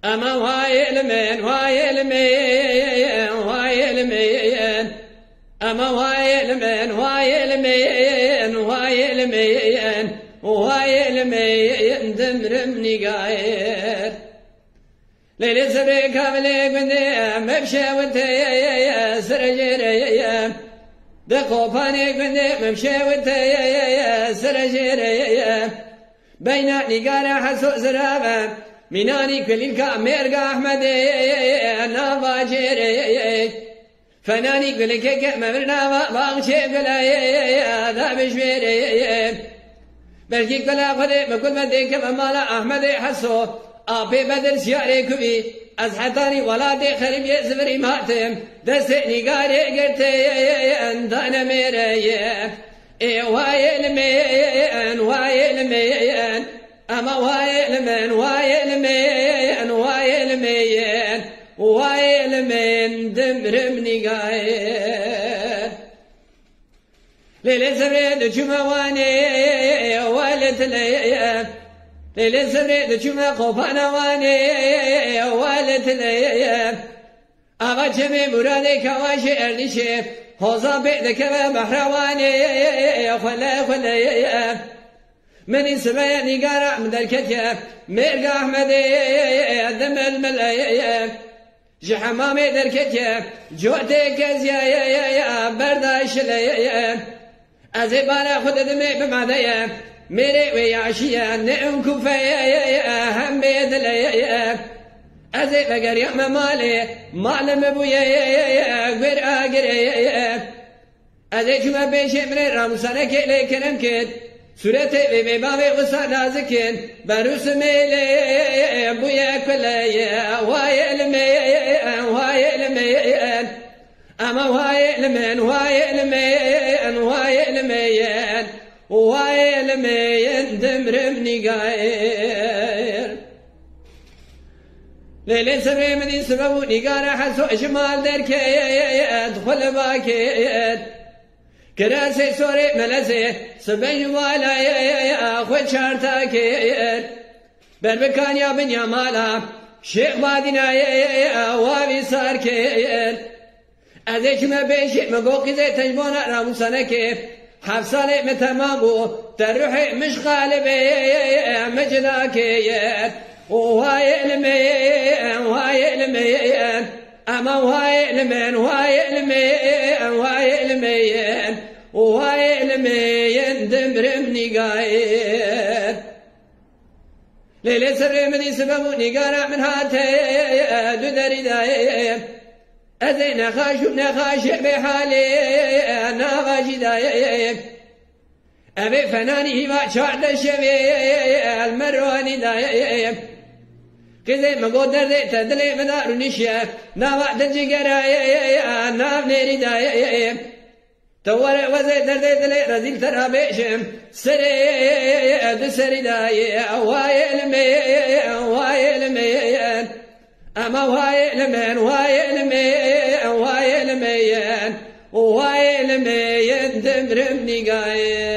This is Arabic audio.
أما واي المين واي المين واي المين أما واي المين واي المين واي المين واي المين دمرمني قاير ليلي سبري كاملي قندي مبشي وانتي سرجيري دقوفاني قندي مبشي وانتي سرجيري بيناني قارا حسو زرابا مناني كل الكامير أحمدي نافاجيري فناني كل كيك مبرنا باغشي قلاي ذا بشويري بلكي كلا قدي بكل مديك ممالا أحمدي حسو أبي بدر سياري كبي أزحتاني ولادي خريب يزفري ماتم دسني قاري قرتي أنتان ميري واي المين واي المين أما واي المين واي المين واي المين واي المين دمرمني قاير ليلة سريد جمواني والت لي ليلة سريد جمع قفانا واني والت لي أبا جمي مرادي كواشي أردشي خوزا بيدك بحرواني خلا من سبيني قارع من الكتاب ميرقى أحمدي دم الملايا جحمامي در الكتاب جوتي كزيا برداش ليا أزيبانا خد دمي بمعديا ميري ويعشيا نعم كفايا هم بيد ليا أزيب قريع مالي معلم ابويا قر آقريا أزيب ما بيشي من الرمسانة كيلي كرم كد سورتي ببابي غصة نازكين بروس ميلي بويا كليا واي المين واي المين أما واي المين واي المين واي المين واي المين دمرمني قاير ليلي سبي مني سببوني قارا حسو إجمال دركي أدخل باكيت كراسي سوري ملسي سبين والا يا أخوة شارتاكير بربكان يا بن يا مالا شيخ بادنا يا وابي ساركير أذيك ما بيشي مقوقي زي تجبونا راموسانا كيف حفصاني متمامو تروحي مش غالبي مجداكير وهاي المين وهاي المين أما وهاي المين وهاي المين وهاي المين وهاي المين دمرمني قاير ليلة سري مني سببوني قارع من هاتي دودري داير أذينا نخاش بحالي ناغاجي داير أبي فناني ما شعد الشبي المرواني داير كذا ما قدر تدلي مدار نشيا نوع دجيجرايا نام نيري دايا تور وزي دلي رزيل ترى بيشم سري دسري دايا واي المين واي المين أما واي المين واي المين واي المين واي المين دمرمني قايل